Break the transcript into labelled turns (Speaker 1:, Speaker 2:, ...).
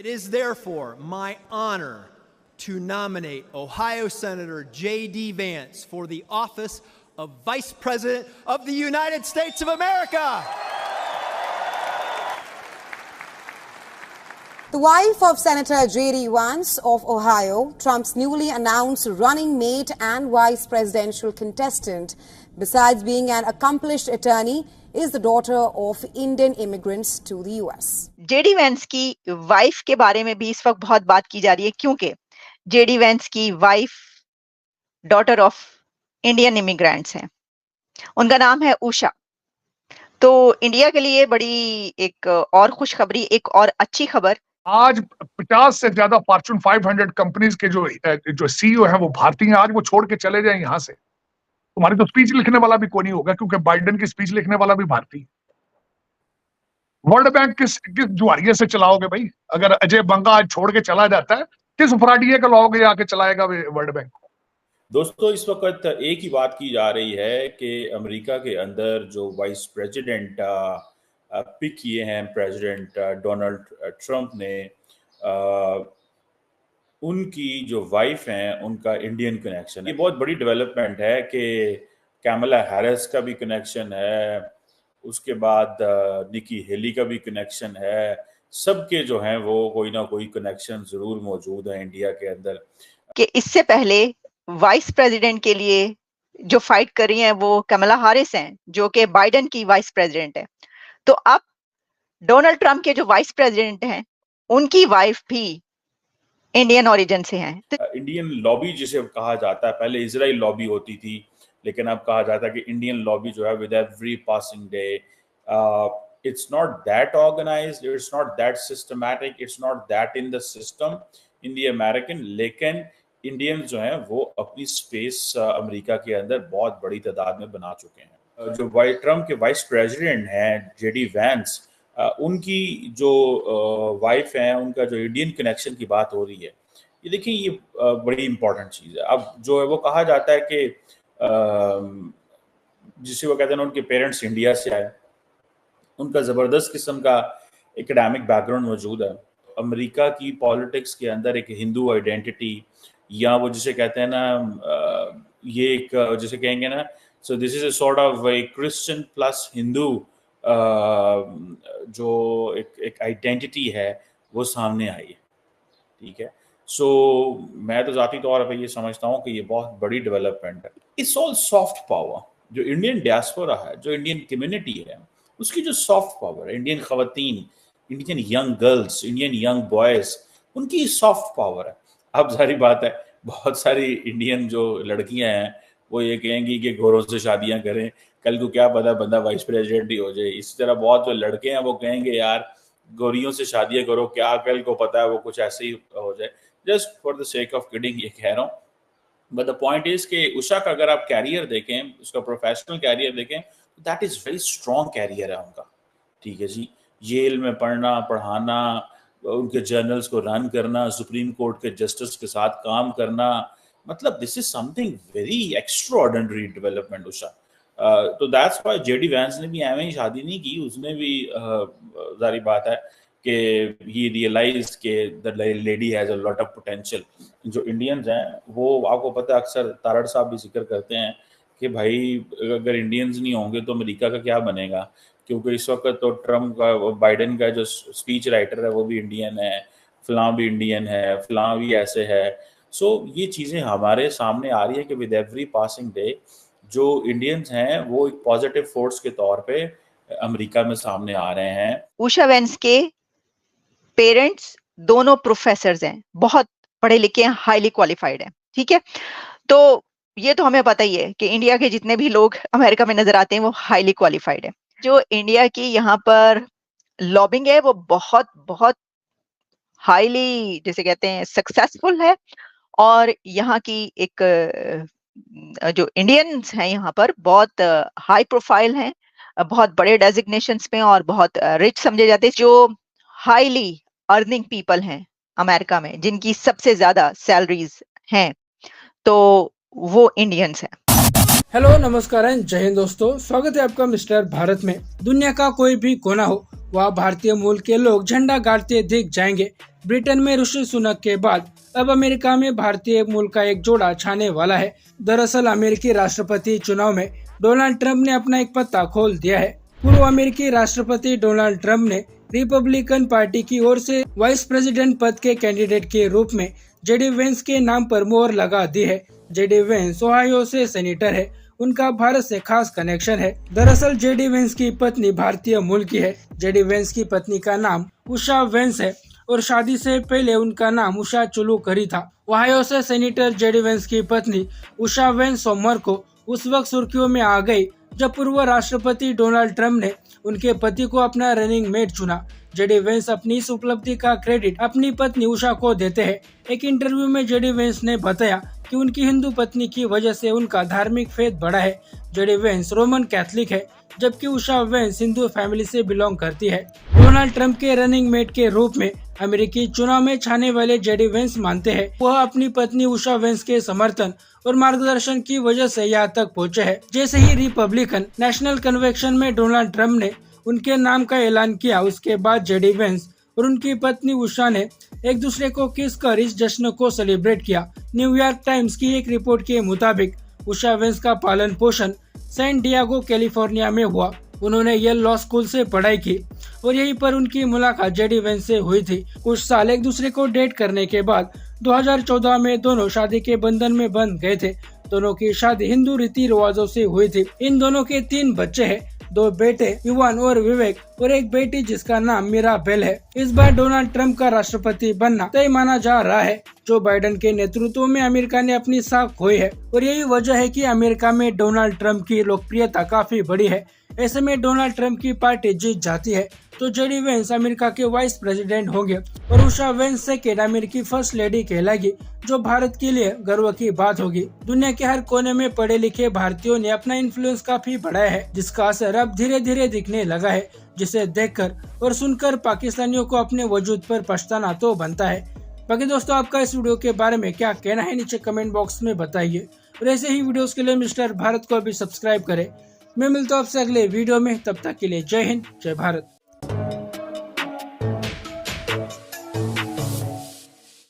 Speaker 1: It is therefore my honor to nominate Ohio Senator J.D. Vance for the office of Vice President of the United States of America.
Speaker 2: The wife of Senator J.D. Vance of Ohio, Trump's newly announced running mate and vice presidential contestant, besides being an accomplished attorney, is the daughter of Indian immigrants to the US.
Speaker 3: JD Vance की wife के बारे में भी इस वक्त बहुत बात की जा रही है, क्योंकि जेडी वेंस की wife daughter of Indian immigrants हैं। उनका नाम है उषा। तो इंडिया के लिए बड़ी एक और खुशखबरी, एक और अच्छी खबर।
Speaker 4: आज 50 से ज्यादा फॉर्च्यून 500 कंपनीज के जो सीईओ हैं वो भारतीय हैं। आज वो छोड़ के चले जाएं यहां से, तुम्हारी तो स्पीच लिखने वाला भी कोई नहीं होगा, क्योंकि बाइडेन की स्पीच लिखने वाला भी भारतीय। वर्ल्ड बैंक किस जुआरिये से चलाओगे भाई? अगर अजय बंगा आज छोड़ के चला जाता है, किस फ्रॉडिये का लाओगे आके चलाएगा वर्ल्ड बैंक?
Speaker 5: दोस्तों, इस वक्त एक ही बात की जा रही है कि अमेरिका के अंदर जो वाइस प्रेसिडेंट पिक किए हैं प्रेसिडेंट डोनाल्ड ट्रंप ने, उनकी जो वाइफ हैं उनका इंडियन कनेक्शन है। ये बहुत बड़ी डेवलपमेंट है कि कैमला हैरिस का भी कनेक्शन है, उसके बाद निकी हेली का भी कनेक्शन है। सबके जो हैं वो कोई ना कोई कनेक्शन जरूर मौजूद है इंडिया के अंदर।
Speaker 3: कि इससे पहले वाइस प्रेसिडेंट के लिए जो फाइट कर रही हैं वो कैमला हैरिस हैं, जो कि बाइडेन की वाइस प्रेसिडेंट है। तो अब डोनाल्ड ट्रंप के जो वाइस प्रेसिडेंट हैं उनकी वाइफ भी इंडियन ओरिजिन से हैं।
Speaker 5: इंडियन लॉबी जिसे कहा जाता है, पहले इजराइल लॉबी होती थी, लेकिन अब कहा जाता है कि इंडियन लॉबी जो है with every passing day, it's not that organised, it's not that systematic, it's not that in the system in the American, लेकिन इंडियन जो हैं वो अपनी स्पेस अमेरिका के अंदर बहुत बड़ी तादाद में बना चुके हैं। जो ट्रंप के वाइस प्रेसिडेंट हैं जेडी वैंस, उनकी जो वाइफ हैं, उनका जो इंडियन कनेक्शन की बात हो रही है, ये देखिए ये बड़ी इंपॉर्टेंट चीज़ है। अब जो है वो कहा जाता है कि जिसे वो कहते हैं उनके पेरेंट्स इंडिया से आए, उनका ज़बरदस्त किस्म का एकेडमिक बैकग्राउंड मौजूद है। अमेरिका की पॉलिटिक्स के अंदर एक हिंदू आइडेंटिटी, या वो जिसे कहते हैं ना, ये एक जिसे कहेंगे ना, so this is a sort of A Christian plus Hindu जो एक आइडेंटिटी है वो सामने आई है। ठीक है, सो मैं तो ज़ाती तौर पर ये समझता हूँ कि ये बहुत बड़ी डेवलपमेंट है। It's all soft power. जो इंडियन डियास्पोरा है, जो इंडियन कम्युनिटी है, उसकी जो सॉफ्ट पावर है, इंडियन खवातीन, Indian young girls, Indian young boys, उनकी सॉफ्ट पावर है। अब सारी बात है, बहुत सारी इंडियन जो लड़कियां हैं वो ये कहेंगी कि गोरों से शादियां करें, कल को क्या पता बंदा वाइस प्रेसिडेंट ही हो जाए। इसी तरह बहुत जो लड़के हैं वो कहेंगे यार गोरियों से शादियां करो, क्या कल को पता है वो कुछ ऐसे ही हो जाए। Just for the sake of kidding ये कह रहा हूँ, बट द पॉइंट इज कि उषा का अगर आप कैरियर देखें, उसका प्रोफेशनल कैरियर देखें, that is very strong career है उनका। ठीक है जी, येल में पढ़ाना, उनके जर्नल्स को रन करना, सुप्रीम कोर्ट के जस्टिस के साथ काम करना, मतलब this is something very extraordinary development Usha. तो दैट्स व्हाई जेडी वैंस ने भी एवं ही शादी नहीं की, उसने भी जारी बात है कि ही रियलाइज के the lady has a lot of potential. जो इंडियंस हैं वो आपको पता है, अक्सर तारड़ साहब भी जिक्र करते हैं कि भाई अगर इंडियंस नहीं होंगे तो अमेरिका का क्या बनेगा, क्योंकि इस वक्त तो ट्रम्प का, बाइडेन का जो स्पीच राइटर है वो भी इंडियन है, फलां भी इंडियन है, फलां भी ऐसे है। सो ये चीज़ें हमारे सामने आ रही है कि विद एवरी पासिंग डे जो इंडियंस हैं वो एक पॉजिटिव फोर्स के तौर पे अमेरिका में सामने आ रहे हैं।
Speaker 3: उषा वैंस के पेरेंट्स दोनों प्रोफेसर्स हैं, बहुत पढ़े लिखे हैं, हाईली क्वालिफाइड हैं। ठीक है, तो ये तो हमें पता ही है कि इंडिया के जितने भी लोग अमेरिका में नजर आते हैं वो हाईली क्वालिफाइड है। जो इंडिया की यहाँ पर लॉबिंग है वो बहुत बहुत हाईली, जैसे कहते हैं, सक्सेसफुल है। और यहाँ की एक जो इंडियंस हैं यहाँ पर बहुत हाई प्रोफाइल हैं, बहुत बड़े डेजिग्नेशंस पे और बहुत रिच समझे जाते हैं। जो हाईली अर्निंग पीपल हैं अमेरिका में, जिनकी सबसे ज्यादा सैलरीज हैं, तो वो इंडियंस हैं।
Speaker 6: हेलो, नमस्कार एंड जय हिंद दोस्तों, स्वागत है आपका मिस्टर भारत में। दुनिया का कोई भी कोना हो, वहाँ भारतीय मूल के लोग झंडा गाड़ते दिख जाएंगे। ब्रिटेन में ऋषि सुनक के बाद अब अमेरिका में भारतीय मूल का एक जोड़ा छाने वाला है। दरअसल अमेरिकी राष्ट्रपति चुनाव में डोनाल्ड ट्रंप ने अपना एक पत्ता खोल दिया है। पूर्व अमेरिकी राष्ट्रपति डोनाल्ड ट्रंप ने रिपब्लिकन पार्टी की ओर से वाइस प्रेसिडेंट पद के कैंडिडेट के रूप में जेडी वेंस के नाम पर मोहर लगा दी है। जेडी वेंस ओहायो से सेनेटर है। उनका भारत से खास कनेक्शन है। दरअसल जेडी वेंस की पत्नी भारतीय मूल की है। जेडी वेंस की पत्नी का नाम उषा वेंस है और शादी से पहले उनका नाम उषा चुलूकरी था। ओहायो से सेनेटर जेडी वेंस की पत्नी उषा वेंस सोमवार को उस वक्त सुर्खियों में आ गई जब पूर्व राष्ट्रपति डोनाल्ड ट्रंप ने उनके पति को अपना रनिंग मेट चुना। जेडी वेंस अपनी इस उपलब्धि का क्रेडिट अपनी पत्नी उषा को देते हैं। एक इंटरव्यू में जेडी वेंस ने बताया कि उनकी हिंदू पत्नी की वजह से उनका धार्मिक फेथ बढ़ा है। जेडी वेंस रोमन कैथोलिक है, जबकि उषा वेंस हिंदू फैमिली से बिलोंग करती है। डोनाल्ड ट्रंप के रनिंग मेट के रूप में अमेरिकी चुनाव में छाने वाले जेडी वेंस मानते हैं वह अपनी पत्नी उषा वेंस के समर्थन और मार्गदर्शन की वजह से यहाँ तक पहुँचे हैं। जैसे ही रिपब्लिकन नेशनल कन्वेंशन में डोनाल्ड ट्रंप ने उनके नाम का ऐलान किया, उसके बाद जेडी वेंस और उनकी पत्नी उषा ने एक दूसरे को किस कर इस जश्न को सेलिब्रेट किया। न्यूयॉर्क टाइम्स की एक रिपोर्ट के मुताबिक उषा वेंस का पालन पोषण सैन डिएगो कैलिफोर्निया में हुआ। उन्होंने येल लॉ स्कूल से पढ़ाई की और यहीं पर उनकी मुलाकात जेडी वेंस से हुई थी। कुछ साल एक दूसरे को डेट करने के बाद 2014 में दोनों शादी के बंधन में बंध गए थे। दोनों की शादी हिंदू रीति रिवाजों से हुई थी। इन दोनों के 3 बच्चे हैं, 2 बेटे युवान और विवेक और एक बेटी जिसका नाम मिराबेल है। इस बार डोनाल्ड ट्रंप का राष्ट्रपति बनना तय माना जा रहा है। जो बाइडेन के नेतृत्व में अमेरिका ने अपनी साख खोई है और यही वजह है कि अमेरिका में डोनाल्ड ट्रंप की लोकप्रियता काफी बड़ी है। ऐसे में डोनाल्ड ट्रंप की पार्टी जीत जाती है तो जेडी वेंस अमेरिका के वाइस प्रेसिडेंट होंगे और उषा वेंस सेकेंड अमेरिकी फर्स्ट लेडी कहलाएगी, जो भारत के लिए गर्व की बात होगी। दुनिया के हर कोने में पढ़े लिखे भारतीयों ने अपना इन्फ्लुएंस काफी बढ़ाया है, जिसका असर अब धीरे धीरे दिखने लगा है, जिसे देखकर और सुनकर पाकिस्तानियों को अपने वजूद पर पछताना तो बनता है। बाकी दोस्तों, आपका इस वीडियो के बारे में क्या कहना है नीचे कमेंट बॉक्स में बताइए और ऐसे ही वीडियोस के लिए मिस्टर भारत को अभी सब्सक्राइब करें। मैं मिलता हूं आपसे अगले वीडियो में, तब तक के लिए जय हिंद, जय भारत।